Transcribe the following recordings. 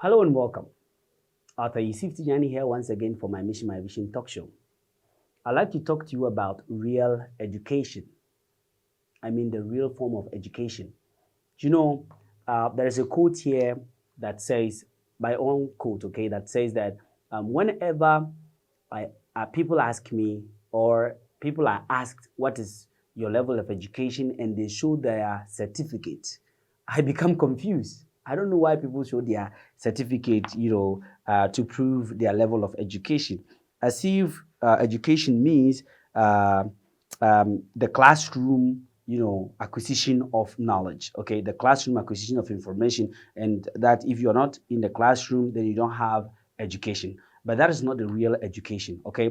Hello and welcome. Author Yusif Tijani here once again for my Mission, My Vision talk show. I'd like to talk to you about real education. I mean, the real form of education. You know, there is a quote here that says, my own quote, okay, that says that whenever people ask me or people are asked what is your level of education and they show their certificate, I become confused. I don't know why people show their certificate, to prove their level of education, as if education means the classroom, acquisition of knowledge. Okay, the classroom acquisition of information, and that if you're not in the classroom, then you don't have education. But that is not the real education. Okay,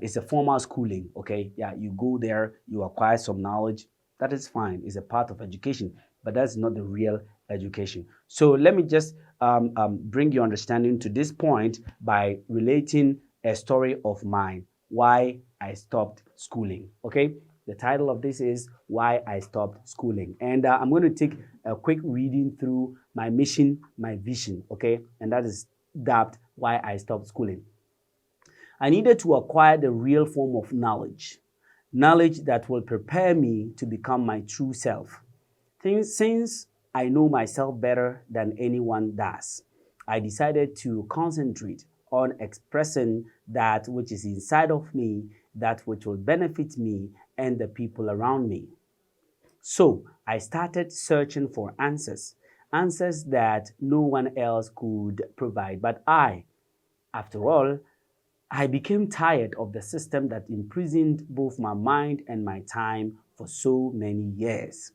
it's a formal schooling. Okay, yeah, you go there, you acquire some knowledge. That is fine. It's a part of education, but that's not the real education. So let me just bring your understanding to this point by relating a story of mine, why I stopped schooling. Okay, the title of this is Why I Stopped Schooling. And I'm going to take a quick reading through my mission, my vision. Okay, and that is dubbed Why I Stopped Schooling. I needed to acquire the real form of knowledge that will prepare me to become my true self. Since I know myself better than anyone does, I decided to concentrate on expressing that which is inside of me, that which will benefit me and the people around me. So I started searching for answers that no one else could provide but I. After all, I became tired of the system that imprisoned both my mind and my time for so many years.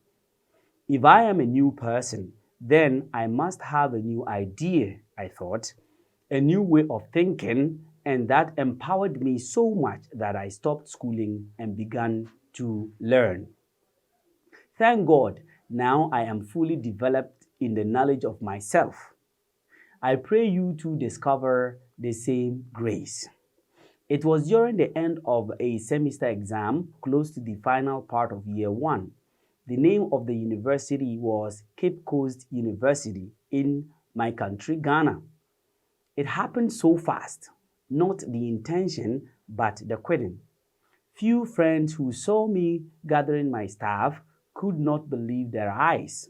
If I am a new person, then I must have a new idea, I thought, a new way of thinking, and that empowered me so much that I stopped schooling and began to learn. Thank God, now I am fully developed in the knowledge of myself. I pray you to discover the same grace. It was during the end of a semester exam, close to the final part of year one. The name of the university was Cape Coast University in my country, Ghana. It happened so fast, not the intention, but the quitting. Few friends who saw me gathering my staff could not believe their eyes.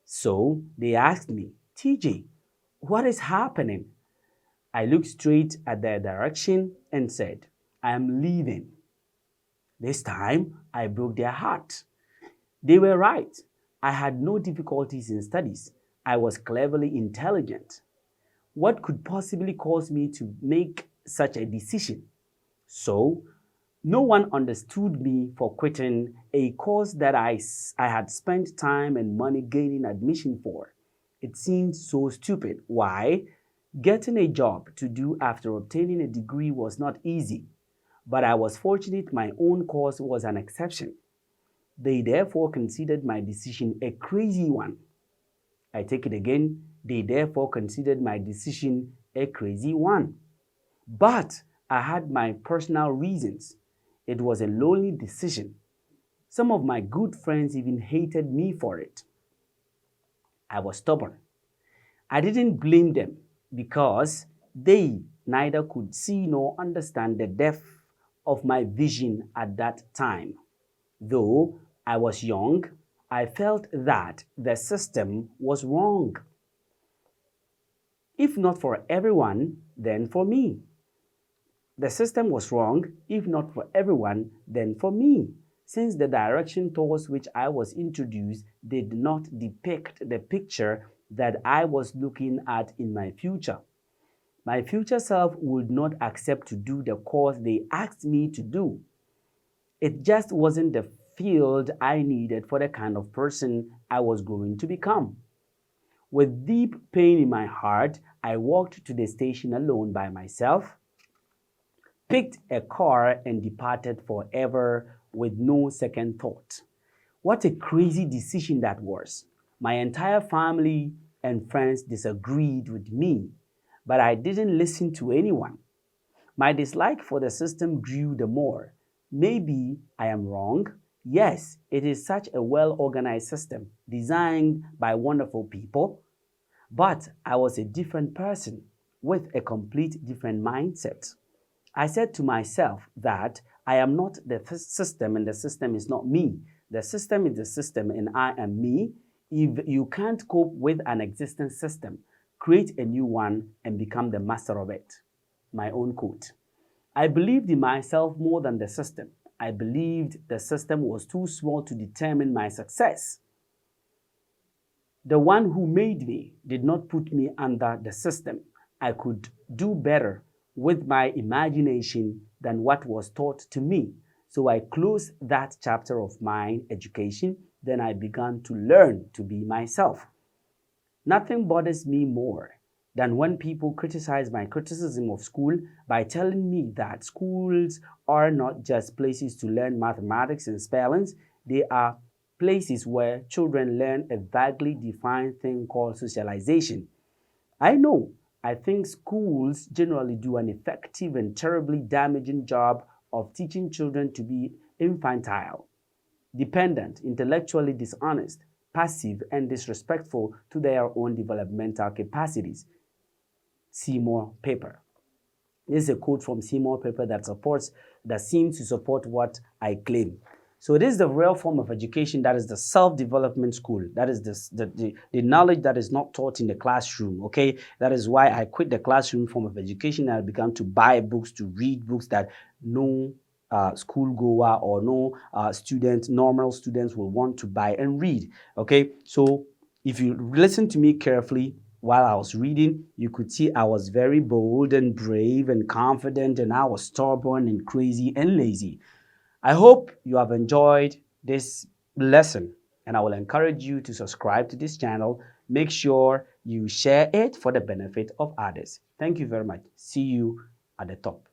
So they asked me, TJ, what is happening? I looked straight at their direction and said, I am leaving. This time I broke their heart. They were right. I had no difficulties in studies. I was cleverly intelligent. What could possibly cause me to make such a decision? So, no one understood me for quitting a course that I had spent time and money gaining admission for. It seemed so stupid. Why? Getting a job to do after obtaining a degree was not easy, but I was fortunate my own course was an exception. They therefore considered my decision a crazy one. I take it again. They therefore considered my decision a crazy one. But I had my personal reasons. It was a lonely decision. Some of my good friends even hated me for it. I was stubborn. I didn't blame them because they neither could see nor understand the depth of my vision at that time. Though I was young, I felt that the system was wrong. If not for everyone, then for me. The system was wrong, if not for everyone, then for me, since the direction towards which I was introduced did not depict the picture that I was looking at in my future. My future self would not accept to do the course they asked me to do. It just wasn't the field I needed for the kind of person I was going to become. With deep pain in my heart, I walked to the station alone by myself, picked a car, and departed forever with no second thought. What a crazy decision that was. My entire family and friends disagreed with me, but I didn't listen to anyone. My dislike for the system grew the more. Maybe I am wrong. Yes, it is such a well organized system designed by wonderful people. But I was a different person with a complete different mindset. I said to myself that I am not the system and the system is not me. The system is the system and I am me. If you can't cope with an existing system, create a new one and become the master of it. My own quote. I believed in myself more than the system. I believed the system was too small to determine my success. The one who made me did not put me under the system. I could do better with my imagination than what was taught to me. So I closed that chapter of my education. Then I began to learn to be myself. Nothing bothers me more than when people criticize my criticism of school by telling me that schools are not just places to learn mathematics and spellings, they are places where children learn a vaguely defined thing called socialization. I know, I think schools generally do an effective and terribly damaging job of teaching children to be infantile, dependent, intellectually dishonest, passive, and disrespectful to their own developmental capacities. Seymour Paper. This is a quote from Seymour Paper that seems to support what I claim. So this is the real form of education, that is the self-development school. That is the knowledge that is not taught in the classroom, okay? That is why I quit the classroom form of education and I began to buy books, to read books that no school goer or no normal students will want to buy and read, okay? So if you listen to me carefully, while I was reading, you could see I was very bold and brave and confident, and I was stubborn and crazy and lazy. I hope you have enjoyed this lesson, and I will encourage you to subscribe to this channel. Make sure you share it for the benefit of others. Thank you very much. See you at the top.